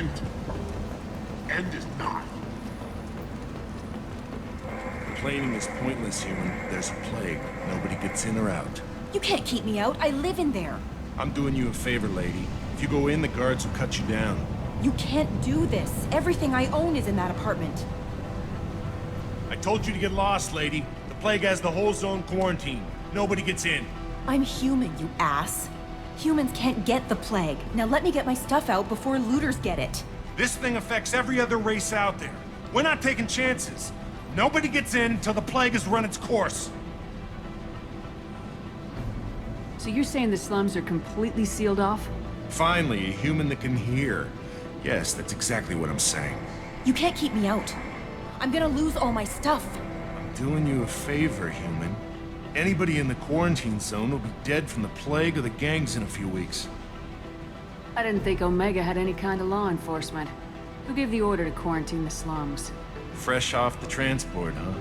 end. End is not. Complaining is pointless, human. There's a plague. Nobody gets in or out. You can't keep me out. I live in there. I'm doing you a favor, lady. If you go in, the guards will cut you down. You can't do this. Everything I own is in that apartment. I told you to get lost, lady. The plague has the whole zone quarantined. Nobody gets in. I'm human, you ass. Humans can't get the plague. Now let me get my stuff out before looters get it. This thing affects every other race out there. We're not taking chances. Nobody gets in until the plague has run its course. So you're saying the slums are completely sealed off? Finally, a human that can hear. Yes, that's exactly what I'm saying. You can't keep me out. I'm gonna lose all my stuff. I'm doing you a favor, human. Anybody in the quarantine zone will be dead from the plague or the gangs in a few weeks. I didn't think Omega had any kind of law enforcement. Who gave the order to quarantine the slums? Fresh off the transport, huh?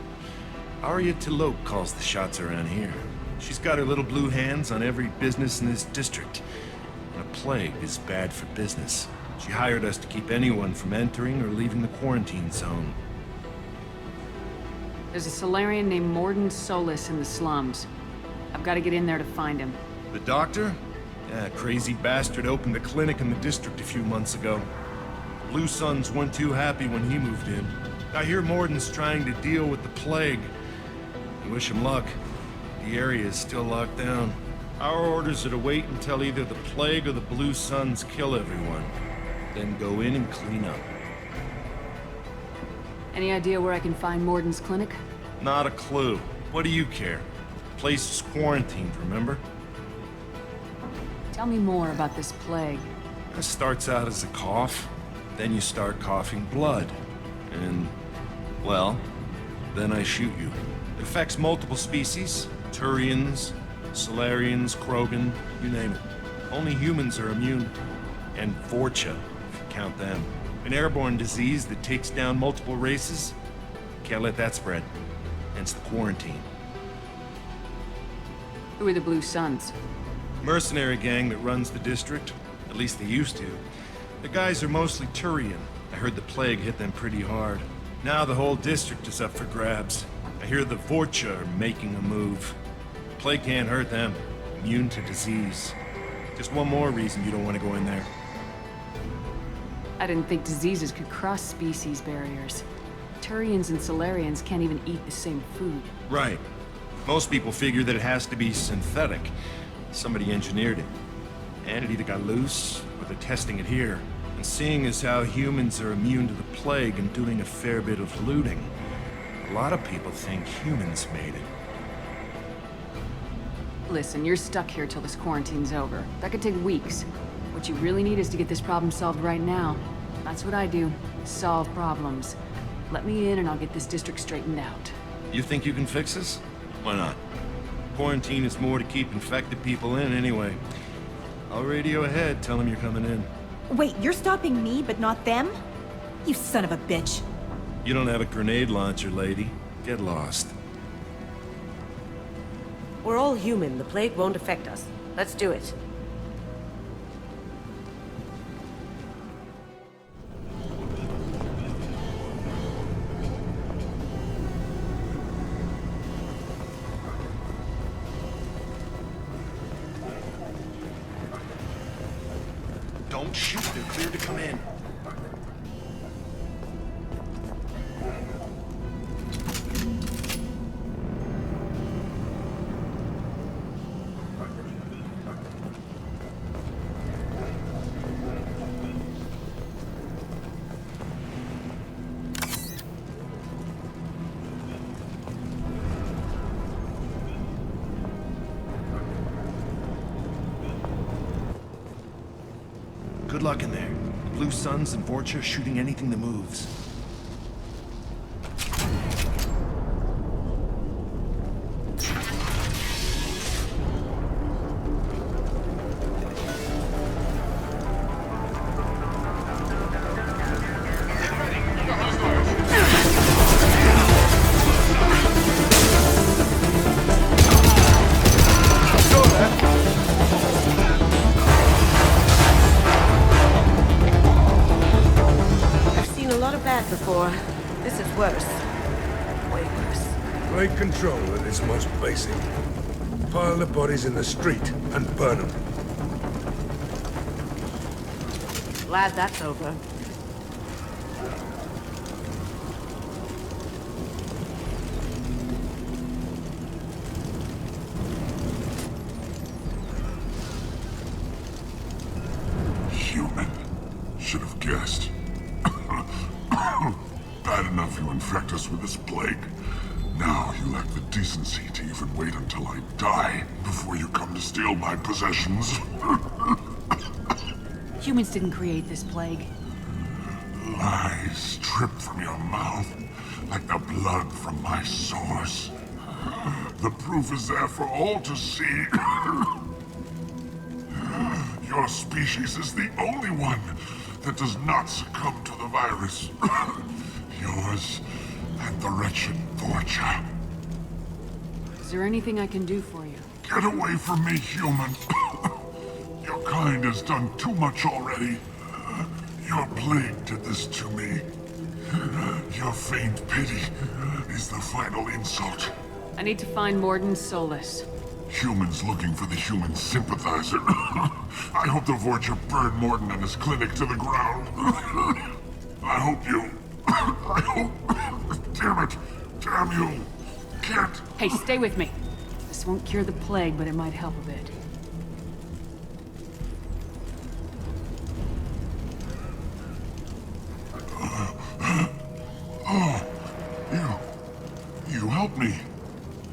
Arya Tilok calls the shots around here. She's got her little blue hands on every business in this district. And a plague is bad for business. She hired us to keep anyone from entering or leaving the quarantine zone. There's a Solarian named Morden Solis in the slums. I've got to get in there to find him. The doctor? Yeah, crazy bastard opened a clinic in the district a few months ago. Blue Suns weren't too happy when he moved in. I hear Morden's trying to deal with the plague. I wish him luck. The area is still locked down. Our orders are to wait until either the plague or the Blue Suns kill everyone. Then go in and clean up. Any idea where I can find Morden's clinic? Not a clue. What do you care? The place is quarantined, remember? Tell me more about this plague. It starts out as a cough, then you start coughing blood. And, well, then I shoot you. It affects multiple species. Turians, Solarians, Krogan, you name it. Only humans are immune. And Vorcha, if you count them. An airborne disease that takes down multiple races. Can't let that spread. Hence the quarantine. Who are the Blue Suns? Mercenary gang that runs the district. At least they used to. The guys are mostly Turian. I heard the plague hit them pretty hard. Now the whole district is up for grabs. I hear the Vorcha are making a move. The plague can't hurt them. Immune to disease. Just one more reason you don't want to go in there. I didn't think diseases could cross species barriers. Turians and Solarians can't even eat the same food. Right. Most people figure that it has to be synthetic. Somebody engineered it. And it either got loose, or they're testing it here. And seeing as how humans are immune to the plague and doing a fair bit of looting, a lot of people think humans made it. Listen, you're stuck here till this quarantine's over. That could take weeks. What you really need is to get this problem solved right now. That's what I do. Solve problems. Let me in and I'll get this district straightened out. You think you can fix this? Why not? Quarantine is more to keep infected people in anyway. I'll radio ahead, tell them you're coming in. Wait, you're stopping me, but not them? You son of a bitch. You don't have a grenade launcher, lady. Get lost. We're all human. The plague won't affect us. Let's do it. Don't shoot, they're clear to come in. Good luck in there. Blue Suns and Vorcha shooting anything that moves. worse. Way worse. Plague control at its most basic. Pile the bodies in the street and burn them. Glad that's over. Human. Should have guessed. Bad enough you infect us with this plague. Now you lack the decency to even wait until I die before you come to steal my possessions. Humans didn't create this plague. Lies drip from your mouth like the blood from my sores. The proof is there for all to see. Your species is the only one that does not succumb to the virus. Yours and the wretched Vorcha. Is there anything I can do for you? Get away from me, human. Your kind has done too much already. Your plague did this to me. Your faint pity is the final insult. I need to find Morden Solus. Humans looking for the human sympathizer. I hope the Vorcha burned Morden and his clinic to the ground. I hope you... I hope... Damn it! Damn you! Can't... Hey, stay with me. This won't cure the plague, but it might help a bit. You helped me.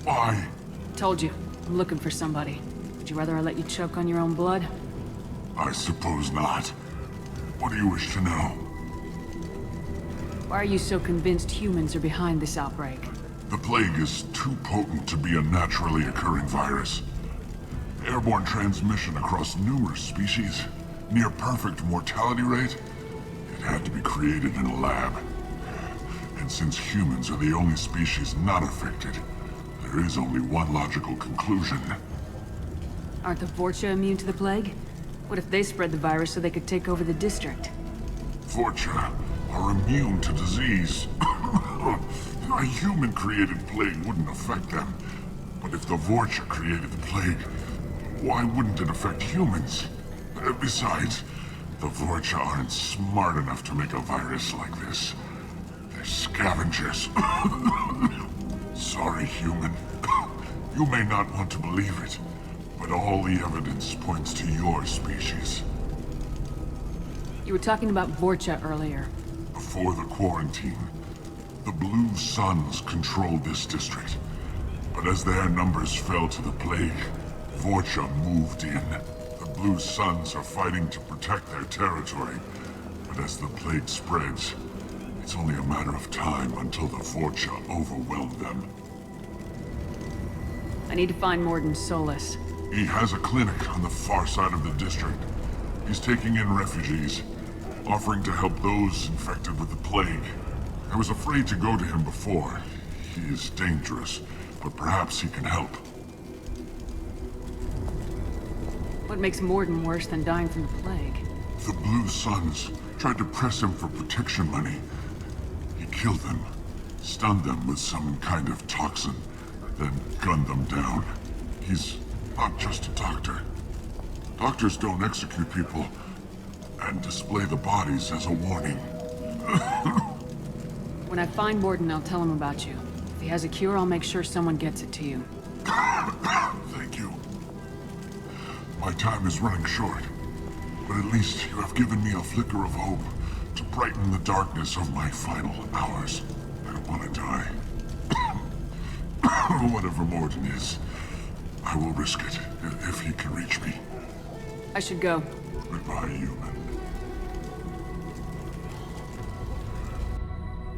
Why? Told you, I'm looking for somebody. Would you rather I let you choke on your own blood? I suppose not. What do you wish to know? Why are you so convinced humans are behind this outbreak? The plague is too potent to be a naturally occurring virus. Airborne transmission across numerous species, near perfect mortality rate. It had to be created in a lab. And since humans are the only species not affected, there is only one logical conclusion. Aren't the Vorcha immune to the plague? What if they spread the virus so they could take over the district? Vorcha are immune to disease. A human-created plague wouldn't affect them. But if the Vorcha created the plague, why wouldn't it affect humans? Besides, the Vorcha aren't smart enough to make a virus like this. They're scavengers. Sorry, human. You may not want to believe it, but all the evidence points to your species. You were talking about Vorcha earlier. Before the quarantine, the Blue Suns controlled this district. But as their numbers fell to the plague, Vorcha moved in. The Blue Suns are fighting to protect their territory. But as the plague spreads, it's only a matter of time until the Vorcha overwhelm them. I need to find Morden Solus. He has a clinic on the far side of the district. He's taking in refugees, offering to help those infected with the plague. I was afraid to go to him before. He is dangerous, but perhaps he can help. What makes Morden worse than dying from the plague? The Blue Suns tried to press him for protection money. He killed them, stunned them with some kind of toxin, then gunned them down. He's not just a doctor. Doctors don't execute people and display the bodies as a warning. When I find Morden, I'll tell him about you. If he has a cure, I'll make sure someone gets it to you. Thank you. My time is running short, but at least you have given me a flicker of hope to brighten the darkness of my final hours. I don't want to die. Whatever Morden is, I will risk it if he can reach me. I should go. Goodbye, human.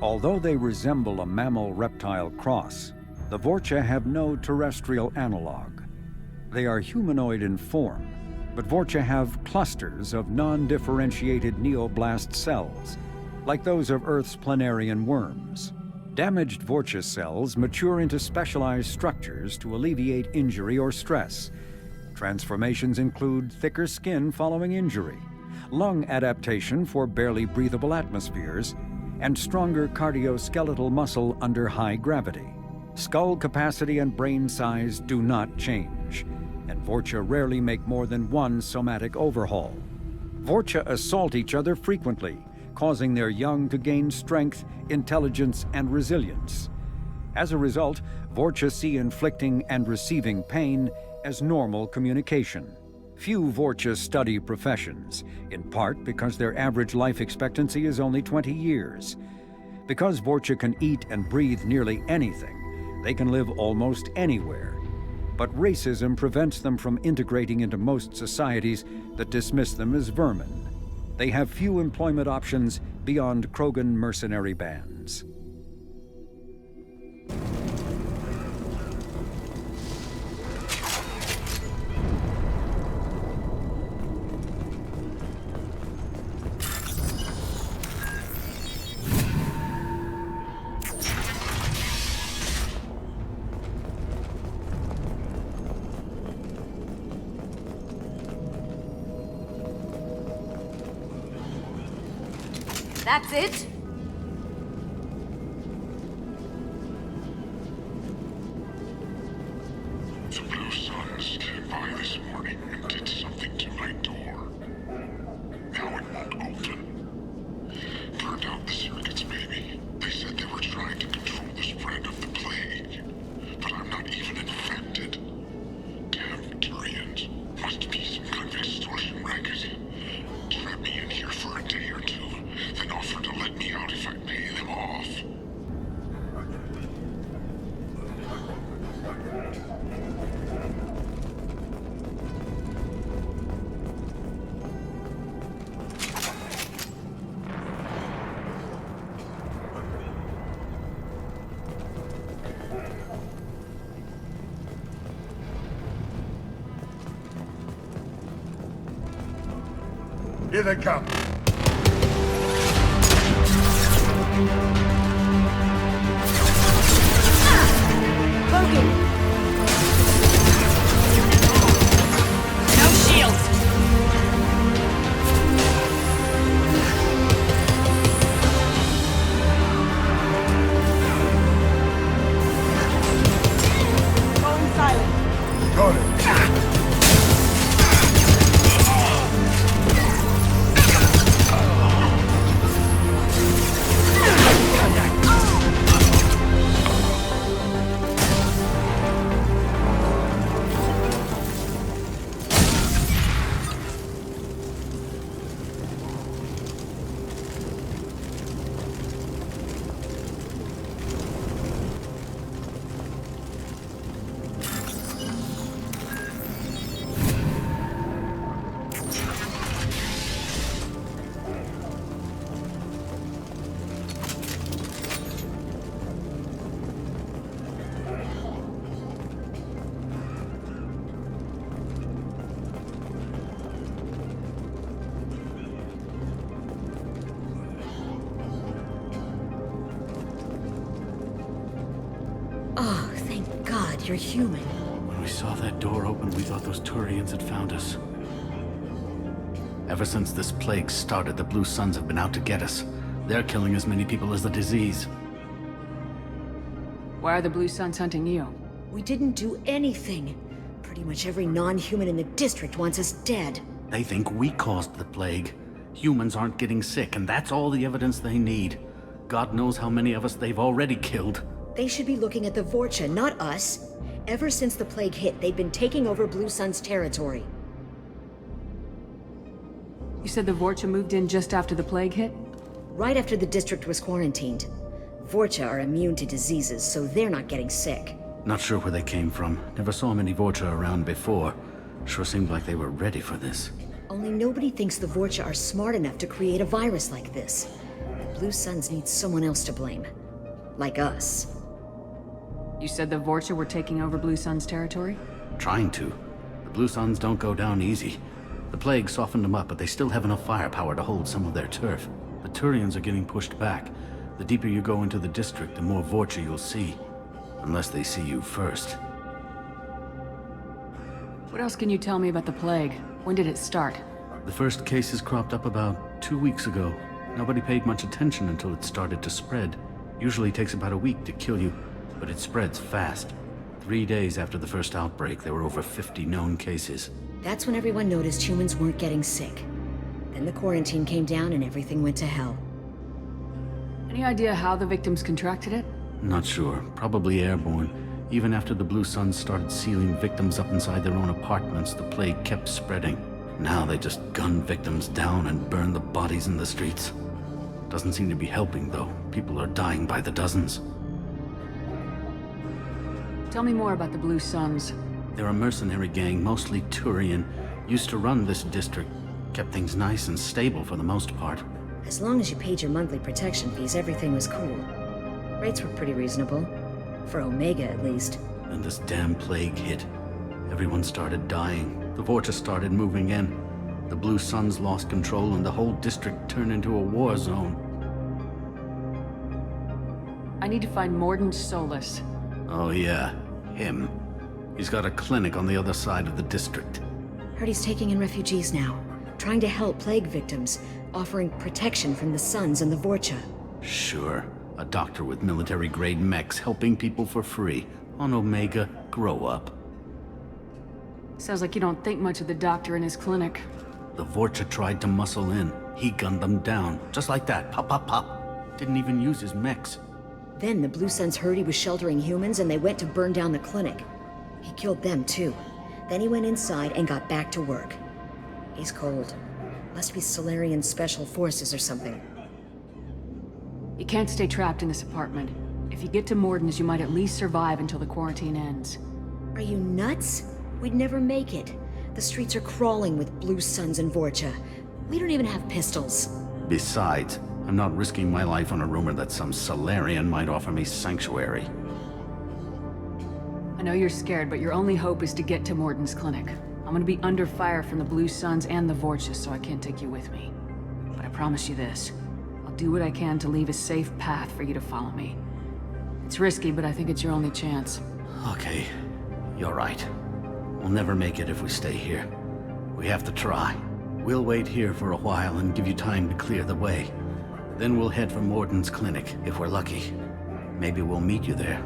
Although they resemble a mammal-reptile cross, the Vorcha have no terrestrial analog. They are humanoid in form, but Vorcha have clusters of non-differentiated neoblast cells, like those of Earth's planarian worms. Damaged Vorcha cells mature into specialized structures to alleviate injury or stress. Transformations include thicker skin following injury, lung adaptation for barely breathable atmospheres, and stronger cardioskeletal muscle under high gravity. Skull capacity and brain size do not change, and Vorcha rarely make more than one somatic overhaul. Vorcha assault each other frequently, causing their young to gain strength, intelligence, and resilience. As a result, Vorcha see inflicting and receiving pain as normal communication. Few Vorcha study professions, in part because their average life expectancy is only 20 years. Because Vorcha can eat and breathe nearly anything, they can live almost anywhere. But racism prevents them from integrating into most societies that dismiss them as vermin. They have few employment options beyond Krogan mercenary bands. That's it? The Blue Suns came by this morning and did something to my door. Now it won't open. Turned out the circuits, maybe. They said they were trying to control the spread of the plague. But I'm not even infected. Damn Turians. Must be some kind of extortion racket. Trap me in here for a day or two, then offer to let me out if I pay them off. Here they come. Logan! No shields! Going silent. Got it. Oh, thank God you're human. When we saw that door open, we thought those Turians had found us. Ever since this plague started, the Blue Suns have been out to get us. They're killing as many people as the disease. Why are the Blue Suns hunting you? We didn't do anything. Pretty much every non-human in the district wants us dead. They think we caused the plague. Humans aren't getting sick, and that's all the evidence they need. God knows how many of us they've already killed. They should be looking at the Vorcha, not us. Ever since the plague hit, they've been taking over Blue Sun's territory. You said the Vorcha moved in just after the plague hit? Right after the district was quarantined. Vorcha are immune to diseases, so they're not getting sick. Not sure where they came from. Never saw many Vorcha around before. Sure seemed like they were ready for this. Only nobody thinks the Vorcha are smart enough to create a virus like this. The Blue Suns need someone else to blame. Like us. You said the Vorcha were taking over Blue Sun's territory? Trying to. The Blue Suns don't go down easy. The plague softened them up, but they still have enough firepower to hold some of their turf. The Turians are getting pushed back. The deeper you go into the district, the more Vorcha you'll see. Unless they see you first. What else can you tell me about the plague? When did it start? The first cases cropped up about 2 weeks ago. Nobody paid much attention until it started to spread. Usually takes about a week to kill you, but it spreads fast. 3 days after the first outbreak, there were over 50 known cases. That's when everyone noticed humans weren't getting sick. Then the quarantine came down and everything went to hell. Any idea how the victims contracted it? Not sure. Probably airborne. Even after the Blue Suns started sealing victims up inside their own apartments, the plague kept spreading. Now they just gun victims down and burn the bodies in the streets. Doesn't seem to be helping, though. People are dying by the dozens. Tell me more about the Blue Suns. They're a mercenary gang, mostly Turian. Used to run this district. Kept things nice and stable for the most part. As long as you paid your monthly protection fees, everything was cool. Rates were pretty reasonable. For Omega, at least. And this damn plague hit. Everyone started dying. The Vorcha started moving in. The Blue Suns lost control and the whole district turned into a war zone. I need to find Morden Solus. Oh yeah, him. He's got a clinic on the other side of the district. Heard he's taking in refugees now. Trying to help plague victims. Offering protection from the Suns and the Vorcha. Sure. A doctor with military-grade mechs helping people for free. On Omega, grow up. Sounds like you don't think much of the doctor in his clinic. The Vorcha tried to muscle in. He gunned them down. Just like that. Pop, pop, pop. Didn't even use his mechs. Then the Blue Suns heard he was sheltering humans and they went to burn down the clinic. He killed them too. Then he went inside and got back to work. He's cold. Must be Solarian Special Forces or something. You can't stay trapped in this apartment. If you get to Morden's, you might at least survive until the quarantine ends. Are you nuts? We'd never make it. The streets are crawling with Blue Suns and Vorcha. We don't even have pistols. Besides, I'm not risking my life on a rumor that some Solarian might offer me sanctuary. I know you're scared, but your only hope is to get to Morden's clinic. I'm gonna be under fire from the Blue Suns and the Vorcha, so I can't take you with me. But I promise you this. I'll do what I can to leave a safe path for you to follow me. It's risky, but I think it's your only chance. Okay, you're right. We'll never make it if we stay here. We have to try. We'll wait here for a while and give you time to clear the way. Then we'll head for Morden's clinic, if we're lucky. Maybe we'll meet you there.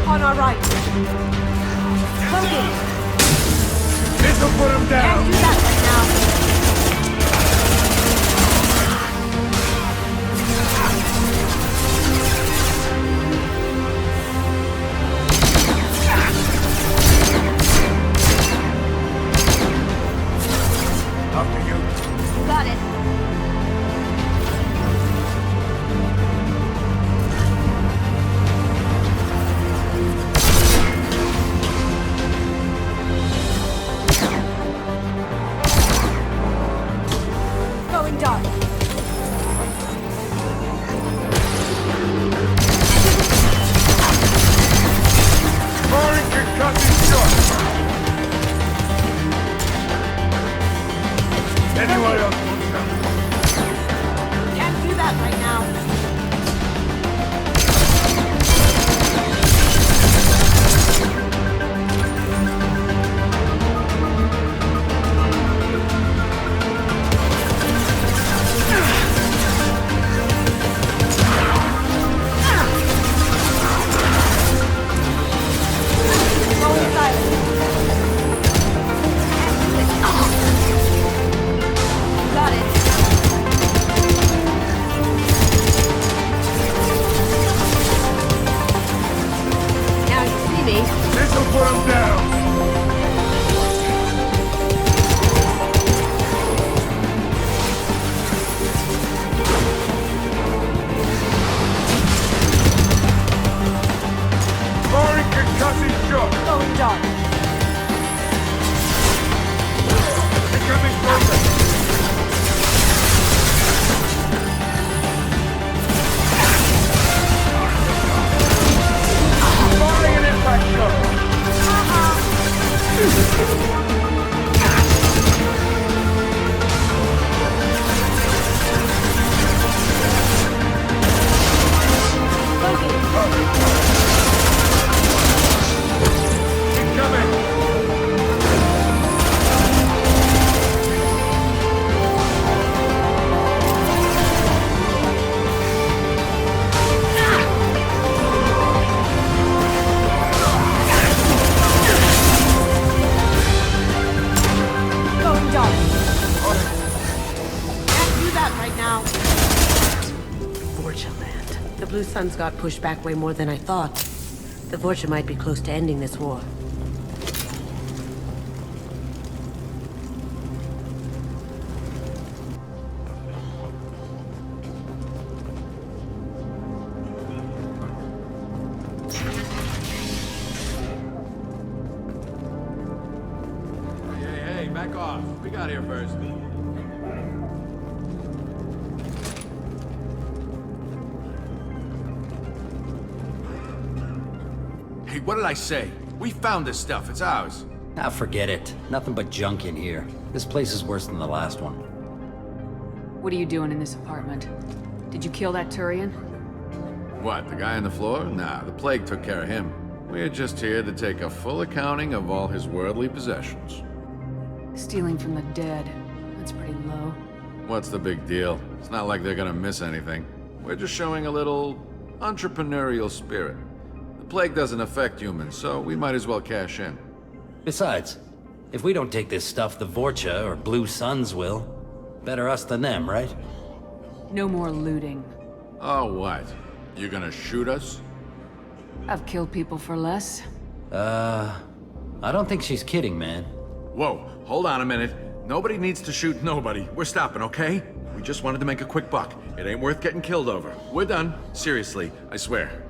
On our right. This'll put him down! Can't do that right now. After you. Got it. Blue Suns got pushed back way more than I thought. The Vorcha might be close to ending this war. Hey, back off. We got here first. Hey, what did I say? We found this stuff. It's ours. Ah, forget it. Nothing but junk in here. This place is worse than the last one. What are you doing in this apartment? Did you kill that Turian? What, the guy on the floor? Nah, the plague took care of him. We're just here to take a full accounting of all his worldly possessions. Stealing from the dead. That's pretty low. What's the big deal? It's not like they're gonna miss anything. We're just showing a little entrepreneurial spirit. The plague doesn't affect humans, so we might as well cash in. Besides, if we don't take this stuff, the Vorcha or Blue Suns will. Better us than them, right? No more looting. Oh, what? You gonna shoot us? I've killed people for less. I don't think she's kidding, man. Whoa, hold on a minute. Nobody needs to shoot nobody. We're stopping, okay? We just wanted to make a quick buck. It ain't worth getting killed over. We're done. Seriously, I swear.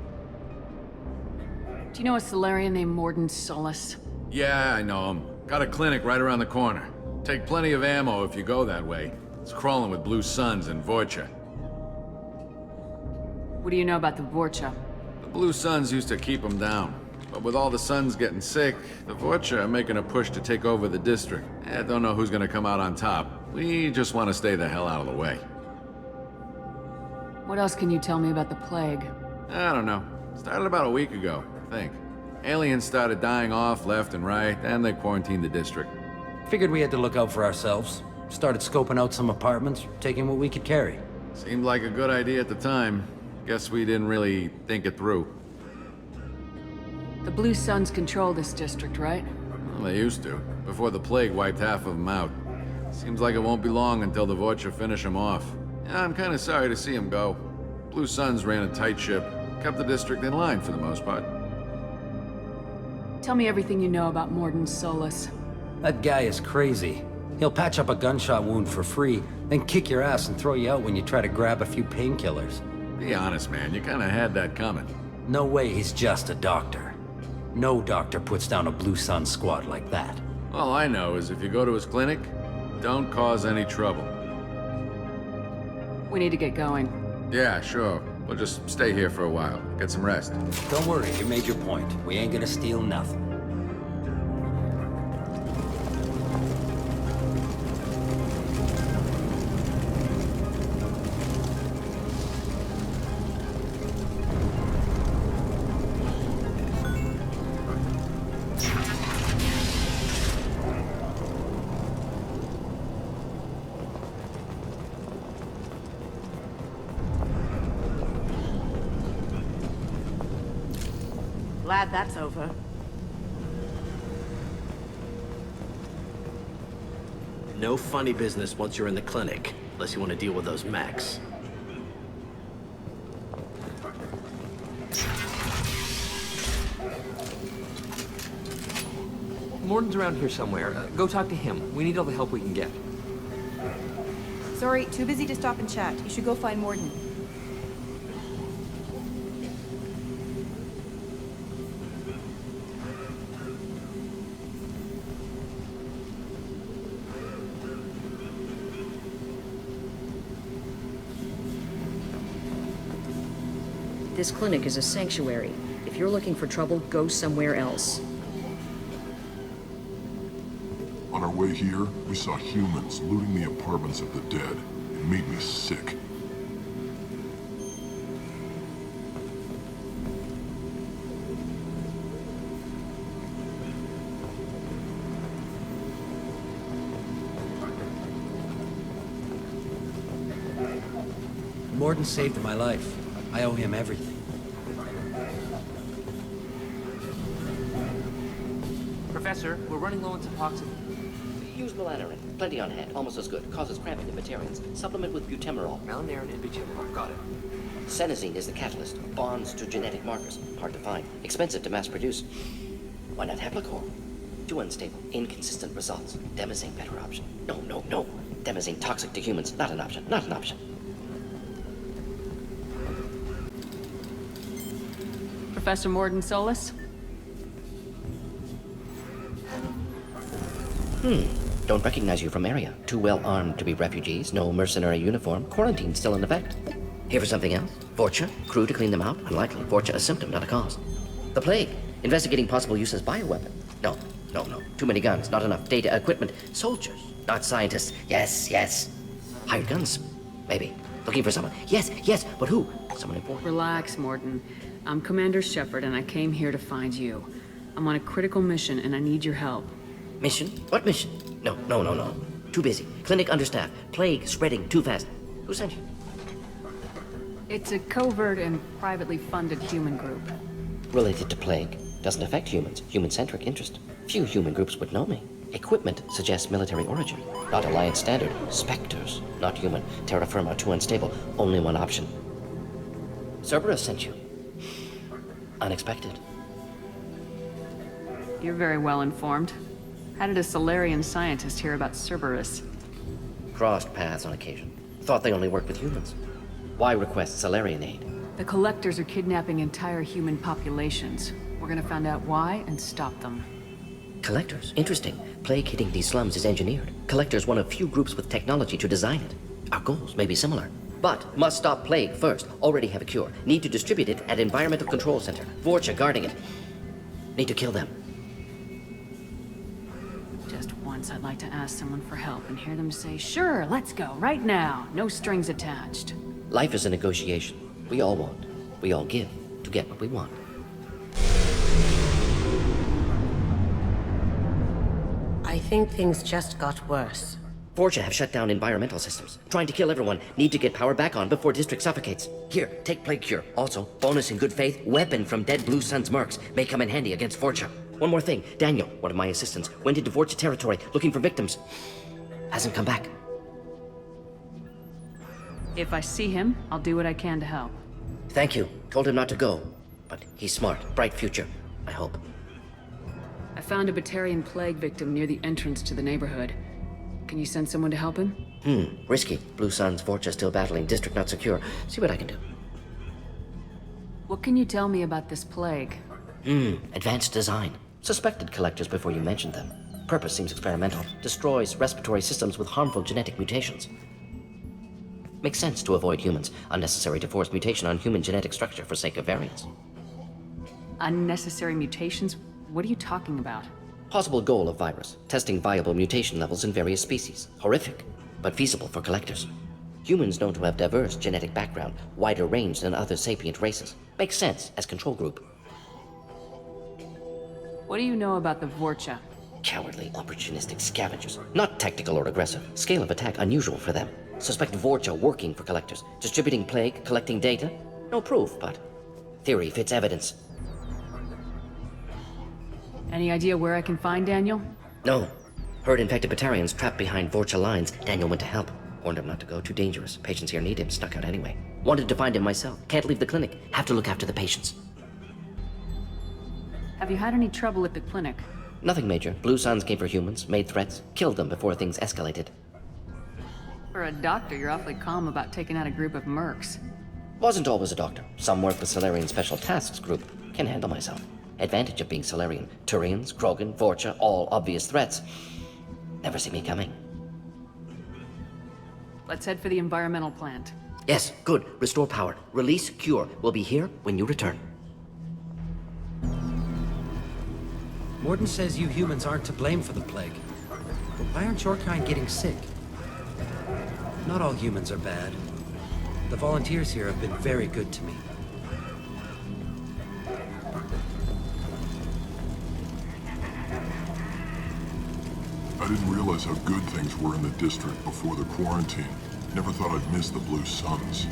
Do you know a Solarian named Morden Solus? Yeah, I know him. Got a clinic right around the corner. Take plenty of ammo if you go that way. It's crawling with Blue Suns and Vorcha. What do you know about the Vorcha? The Blue Suns used to keep them down. But with all the Suns getting sick, the Vorcha are making a push to take over the district. I don't know who's gonna come out on top. We just want to stay the hell out of the way. What else can you tell me about the plague? I don't know. Started about a week ago, I think. Aliens started dying off left and right, and they quarantined the district. Figured we had to look out for ourselves. Started scoping out some apartments, taking what we could carry. Seemed like a good idea at the time. Guess we didn't really think it through. The Blue Suns control this district, right? Well, they used to, before the plague wiped half of them out. Seems like it won't be long until the Vorcha finish them off. Yeah, I'm kinda sorry to see them go. Blue Suns ran a tight ship, kept the district in line for the most part. Tell me everything you know about Morden Solus. That guy is crazy. He'll patch up a gunshot wound for free, then kick your ass and throw you out when you try to grab a few painkillers. Be honest, man, you kinda had that coming. No way he's just a doctor. No doctor puts down a Blue Sun squad like that. All I know is if you go to his clinic, don't cause any trouble. We need to get going. Yeah, sure. We'll just stay here for a while. Get some rest. Don't worry, you made your point. We ain't gonna steal nothing. Glad that's over. No funny business once you're in the clinic, unless you want to deal with those mechs. Morden's around here somewhere. Go talk to him. We need all the help we can get. Sorry, too busy to stop and chat. You should go find Morden. This clinic is a sanctuary. If you're looking for trouble, go somewhere else. On our way here, we saw humans looting the apartments of the dead. It made me sick. Morden saved my life. I owe him everything. Professor, we're running low on Suboxone. Use melanorin. Plenty on hand. Almost as good. Causes cramping in Batarians. Supplement with butemerol. Malinarin and butyl. Got it. Senescene is the catalyst, bonds to genetic markers. Hard to find, expensive to mass produce. Why not Heplicor? Too unstable, inconsistent results. Demazine better option. No. Demazine toxic to humans, not an option, not an option. Professor Morden Solis? Don't recognize you from area. Too well armed to be refugees, no mercenary uniform, quarantine still in effect. Here for something else? Vorcha? Crew to clean them out? Unlikely. Vorcha a symptom, not a cause. The plague? Investigating possible use as bioweapon? No. Too many guns, not enough data, equipment. Soldiers, not scientists. Yes. Hired guns? Maybe. Looking for someone? Yes, but who? Someone important. Relax, Morden. I'm Commander Shepard, and I came here to find you. I'm on a critical mission, and I need your help. Mission? What mission? No. Too busy. Clinic understaffed. Plague spreading too fast. Who sent you? It's a covert and privately funded human group. Related to plague. Doesn't affect humans. Human-centric interest. Few human groups would know me. Equipment suggests military origin. Not Alliance standard. Spectres. Not human. Terra firma too unstable. Only one option. Cerberus sent you. Unexpected. You're very well informed. How did a Solarian scientist hear about Cerberus? Crossed paths on occasion. Thought they only worked with humans. Why request Solarian aid? The Collectors are kidnapping entire human populations. We're gonna find out why and stop them. Collectors? Interesting. Plague hitting these slums is engineered. Collectors one of few groups with technology to design it. Our goals may be similar. But must stop plague first. Already have a cure. Need to distribute it at Environmental Control Center. Vorcha guarding it. Need to kill them. Just once I'd like to ask someone for help and hear them say, sure, let's go, right now. No strings attached. Life is a negotiation. We all want. We all give to get what we want. I think things just got worse. Vorcha have shut down environmental systems. Trying to kill everyone. Need to get power back on before District suffocates. Here, take Plague Cure. Also, bonus in good faith, weapon from dead Blue Sun's mercs. May come in handy against Vorcha. One more thing. Daniel, one of my assistants, went into Vorcha territory looking for victims. Hasn't come back. If I see him, I'll do what I can to help. Thank you. Told him not to go. But he's smart. Bright future. I hope. I found a Batarian plague victim near the entrance to the neighborhood. Can you send someone to help him? Risky. Blue Sun's Vorcha still battling. District not secure. See what I can do. What can you tell me about this plague? Advanced design. Suspected Collectors before you mentioned them. Purpose seems experimental. Destroys respiratory systems with harmful genetic mutations. Makes sense to avoid humans. Unnecessary to force mutation on human genetic structure for sake of variance. Unnecessary mutations? What are you talking about? Possible goal of virus. Testing viable mutation levels in various species. Horrific, but feasible for Collectors. Humans known to have diverse genetic background, wider range than other sapient races. Makes sense as control group. What do you know about the Vorcha? Cowardly, opportunistic scavengers. Not tactical or aggressive. Scale of attack unusual for them. Suspect Vorcha working for Collectors. Distributing plague, collecting data. No proof, but theory fits evidence. Any idea where I can find Daniel? No. Heard infected Batarians trapped behind Vorcha lines. Daniel went to help. Warned him not to go. Too dangerous. Patients here need him. Snuck out anyway. Wanted to find him myself. Can't leave the clinic. Have to look after the patients. Have you had any trouble at the clinic? Nothing major. Blue Suns came for humans, made threats, killed them before things escalated. For a doctor, you're awfully calm about taking out a group of mercs. Wasn't always a doctor. Some work with Solarian Special Tasks Group. Can handle myself. Advantage of being Solarian. Turians, Krogan, Vorcha, all obvious threats. Never see me coming. Let's head for the environmental plant. Yes, good. Restore power. Release cure. We'll be here when you return. Morden says you humans aren't to blame for the plague. Why aren't your kind getting sick? Not all humans are bad. The volunteers here have been very good to me. I didn't realize how good things were in the district before the quarantine. Never thought I'd miss the Blue Suns.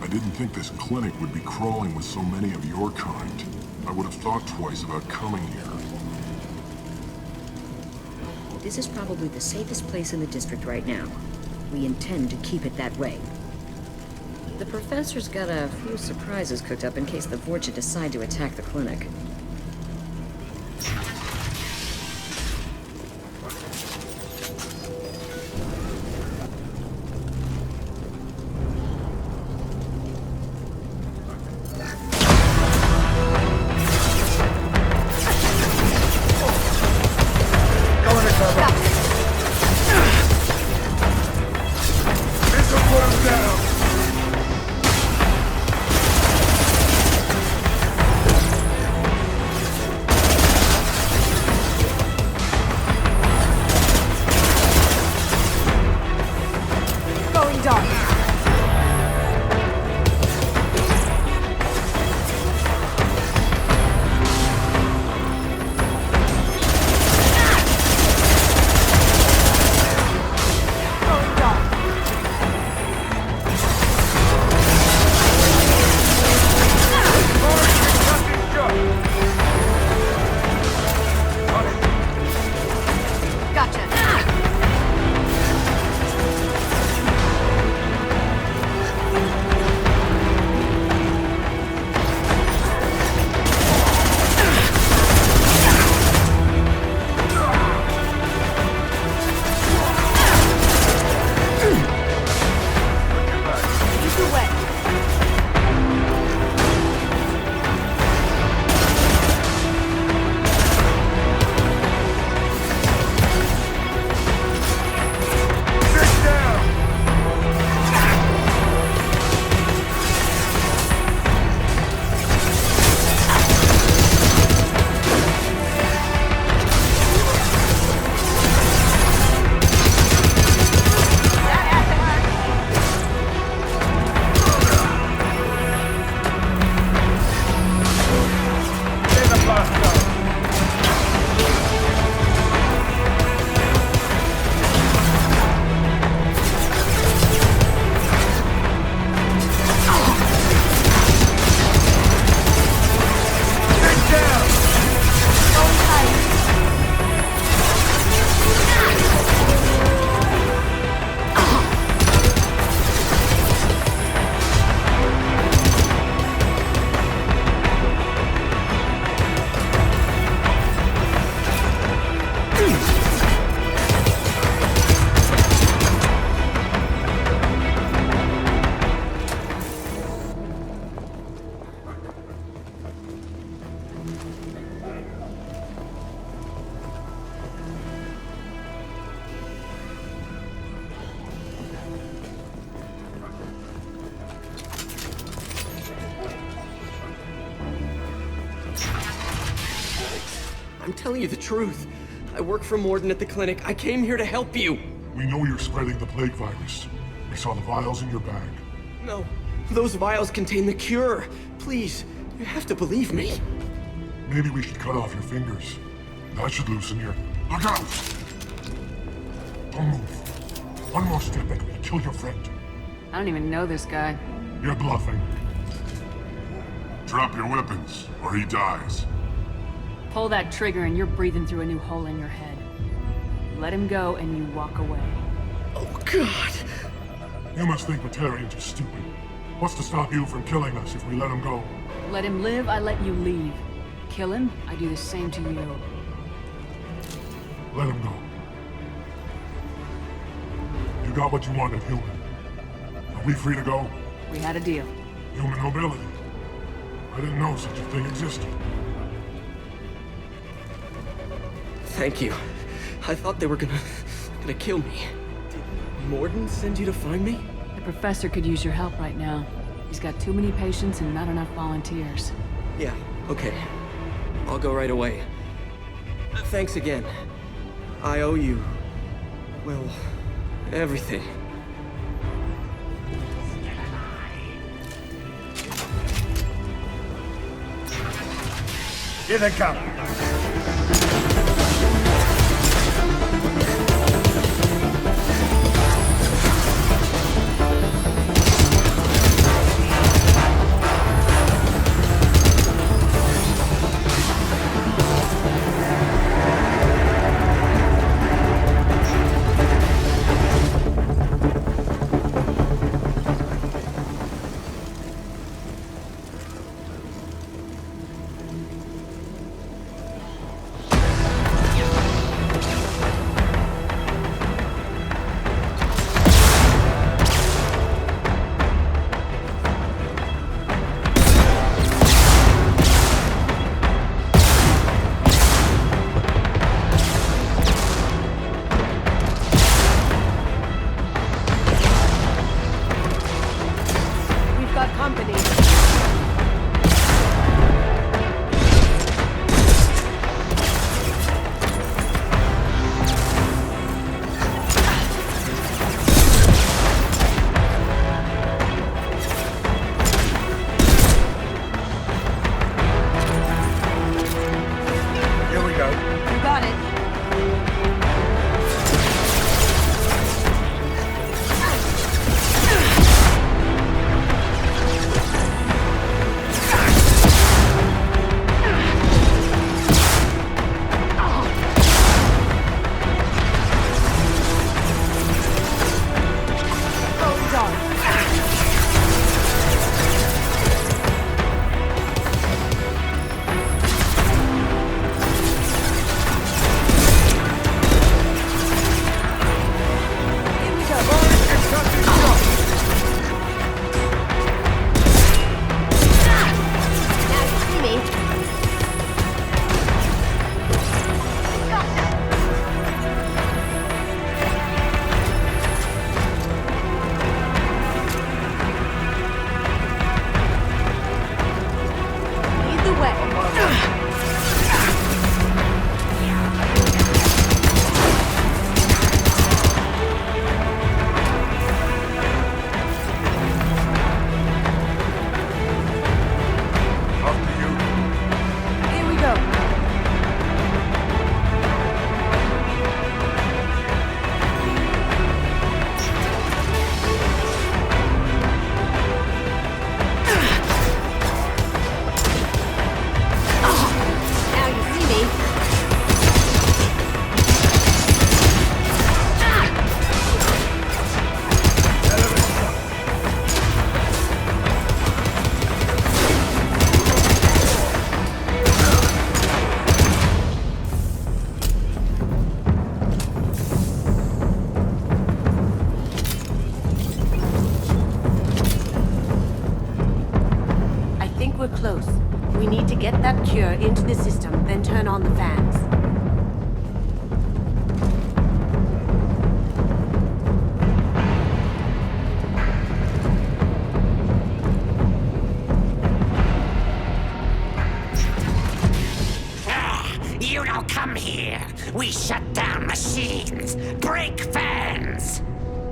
I didn't think this clinic would be crawling with so many of your kind. I would have thought twice about coming here. This is probably the safest place in the district right now. We intend to keep it that way. The professor's got a few surprises cooked up in case the Vorcha decide to attack the clinic. I'm telling you the truth. I work for Morden at the clinic. I came here to help you. We know you're spreading the plague virus. We saw the vials in your bag. No, those vials contain the cure. Please, you have to believe me. Maybe we should cut off your fingers. That should loosen your... Look out! Don't move. One more step and we'll kill your friend. I don't even know this guy. You're bluffing. Drop your weapons, or he dies. Pull that trigger and you're breathing through a new hole in your head. Let him go and you walk away. Oh, God! You must think Batarians are stupid. What's to stop you from killing us if we let him go? Let him live, I let you leave. Kill him, I do the same to you. Let him go. You got what you wanted, human. Are we free to go? We had a deal. Human mobility. I didn't know such a thing existed. Thank you. I thought they were gonna kill me. Did Morden send you to find me? The professor could use your help right now. He's got too many patients and not enough volunteers. Yeah, okay. I'll go right away. Thanks again. I owe you... well, everything. Here they come. get that cure into the system, then turn on the fans. You don't come here. We shut down machines, break fans.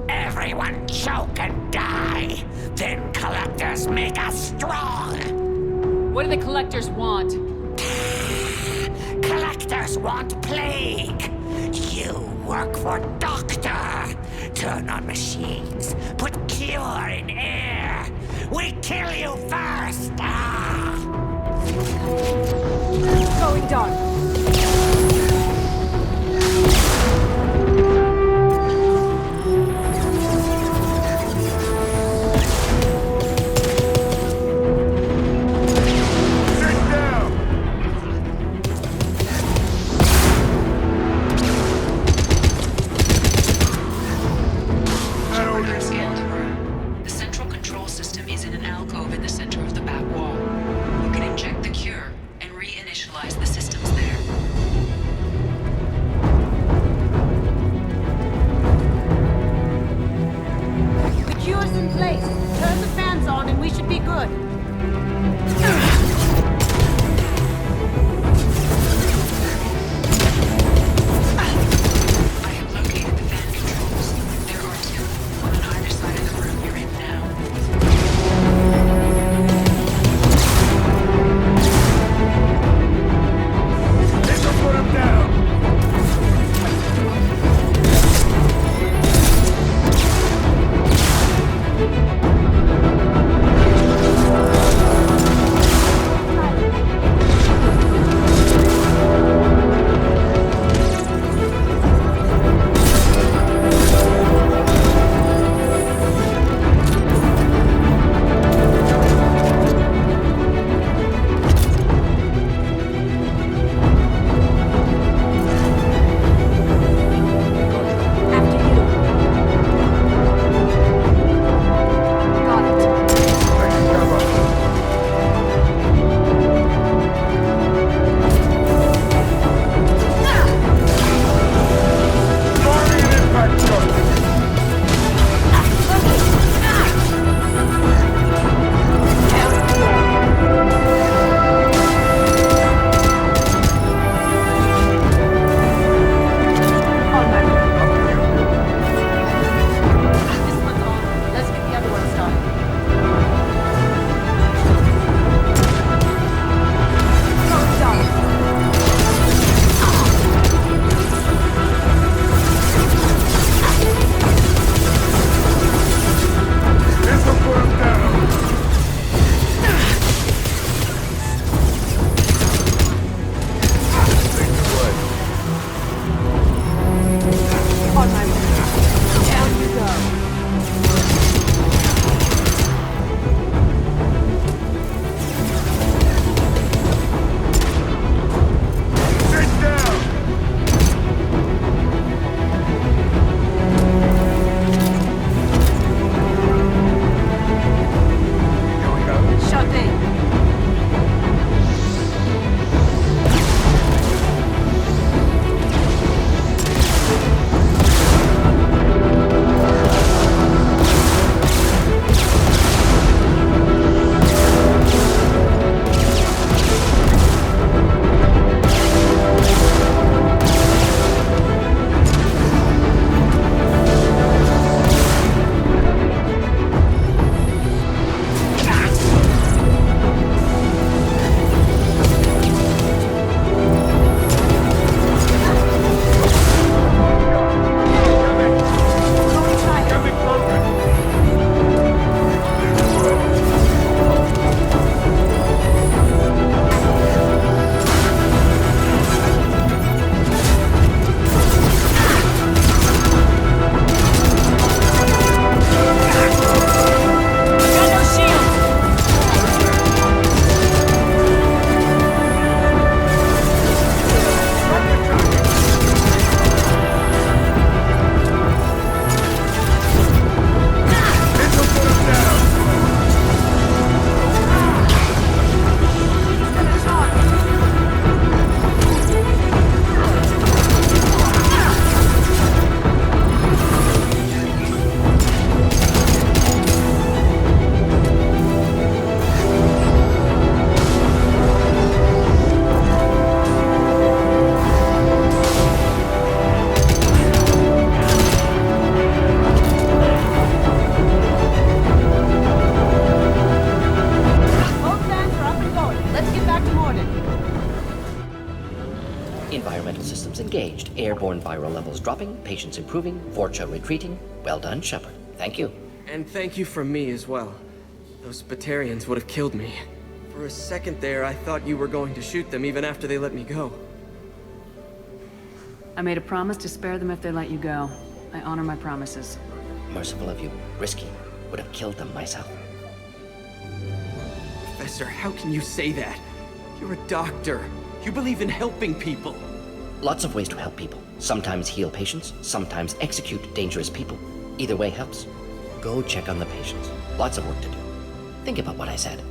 Everyone choke and die. Then collectors make us strong. What do the collectors want? Collectors want plague. You work for Doctor. Turn on machines. Put cure in air. We kill you first. Going dark. The central control system is in an alcove in the center of the back wall. You can inject the cure and reinitialize the systems there. Airborne viral levels dropping, patients improving, Vorcha retreating. Well done, Shepard. Thank you. And thank you from me as well. Those Batarians would have killed me. For a second there, I thought you were going to shoot them even after they let me go. I made a promise to spare them if they let you go. I honor my promises. Merciful of you. Risky. Would have killed them myself. Professor, how can you say that? You're a doctor. You believe in helping people. Lots of ways to help people. Sometimes heal patients, sometimes execute dangerous people. Either way helps. Go check on the patients. Lots of work to do. Think about what I said.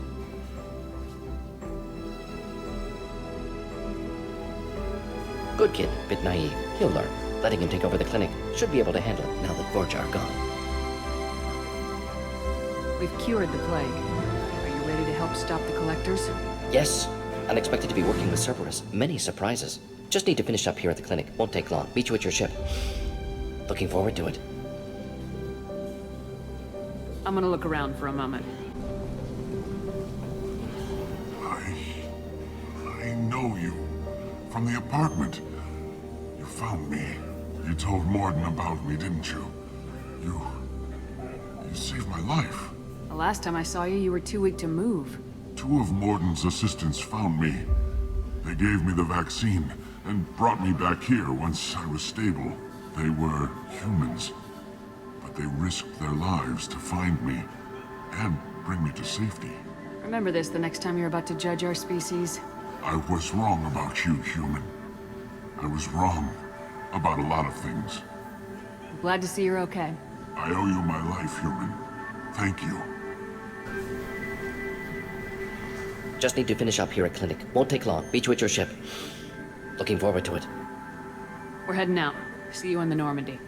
Good kid, bit naive. He'll learn. Letting him take over the clinic should be able to handle it now that Vorcha are gone. We've cured the plague. Are you ready to help stop the collectors? Yes. Unexpected to be working with Cerberus. Many surprises. Just need to finish up here at the clinic. Won't take long. Meet you at your ship. Looking forward to it. I'm gonna look around for a moment. I know you. From the apartment. You found me. You told Morden about me, didn't you? You saved my life. The last time I saw you, you were too weak to move. 2 of Morden's assistants found me. They gave me the vaccine and brought me back here once I was stable. They were humans, but they risked their lives to find me and bring me to safety. Remember this the next time you're about to judge our species. I was wrong about you, human. I was wrong about a lot of things. I'm glad to see you're okay. I owe you my life, human. Thank you. Just need to finish up here at clinic. Won't take long. Meet you at your ship. Looking forward to it. We're heading out. See you in the Normandy.